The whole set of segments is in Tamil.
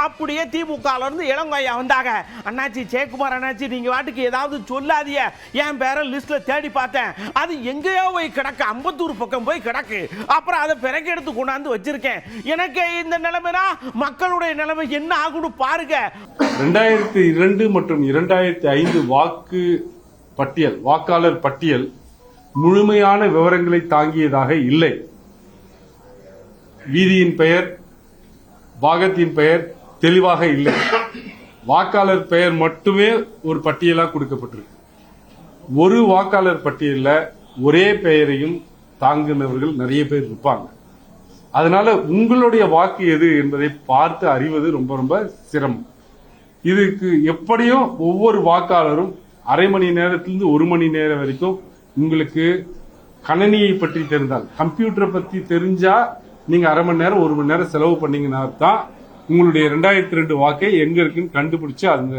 அப்படியே திமுகல இருந்து இளங்கோயா வந்தாங்க. அண்ணாச்சி ஜெயக்குமார் அண்ணாச்சி, நீங்க வாட்டுக்கு ஏதாவது சொல்லாதீங்க, என் பேரை லிஸ்ட்ல தேடி பார்த்தேன், அது எங்கேயோ போய் கிடக்கு, அம்பத்தூர் பக்கம் போய் கிடக்கு, அப்புறம் அதை பிறகு எடுத்து கொண்டாந்து வச்சிருக்கேன். எனக்கு இந்த நிலைமைனா மக்களுடைய நிலைமை என்ன ஆகும்னு பாருங்க. 2002 மற்றும் 2005 வாக்கு பட்டியல், வாக்காளர் பட்டியல் முழுமையான விவரங்களை தாங்கியதாக இல்லை. வீதியின் பெயர், பாகத்தின் பெயர் தெளிவாக இல்லை. வாக்காளர் பெயர் மட்டுமே ஒரு பட்டியலாக கொடுக்கப்பட்டிருக்கு. ஒரு வாக்காளர் பட்டியலில் ஒரே பெயரையும் தாங்கினவர்கள் நிறைய பேர் இருப்பாங்க. அதனால உங்களுடைய வாக்கு எது என்பதை பார்த்து அறிவது ரொம்ப ரொம்ப சிரமம். இதுக்கு எப்படியும் ஒவ்வொரு வாக்காளரும் அரை மணி நேரத்திலிருந்து 1 மணி நேரம் வரைக்கும் உங்களுக்கு கணினியை பற்றி தெரிந்தால், கம்ப்யூட்டரை பற்றி தெரிஞ்சா நீங்க அரை மணி நேரம் 1 மணி நேரம் செலவு பண்ணீங்கன்னா தான் உங்களுடைய 2002 வாக்கை எங்க இருக்குன்னு கண்டுபிடிச்சு அந்த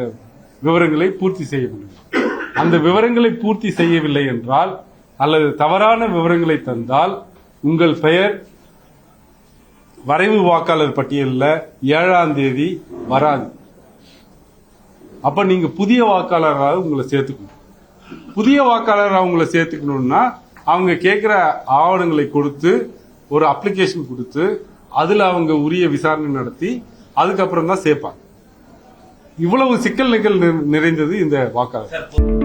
விவரங்களை பூர்த்தி செய்ய முடியும். அந்த விவரங்களை பூர்த்தி செய்யவில்லை என்றால் அல்லது தவறான விவரங்களை தந்தால் உங்கள் பெயர் வரைவு வாக்காளர் பட்டியலில் 7ஆம் தேதி வராது. அப்ப நீங்க புதிய வாக்காளராக உங்களை சேர்த்துக்கணும். புதிய வாக்காளராக உங்களை சேர்த்துக்கணும்னா அவங்க கேட்கிற ஆவணங்களை கொடுத்து ஒரு அப்ளிகேஷன் கொடுத்து அதுல அவங்க உரிய விசாரணை நடத்தி அதுக்கப்புறம் தான் சேர்ப்பாங்க. இவ்வளவு சிக்கல் நிறைந்தது இந்த வாக்காளர்.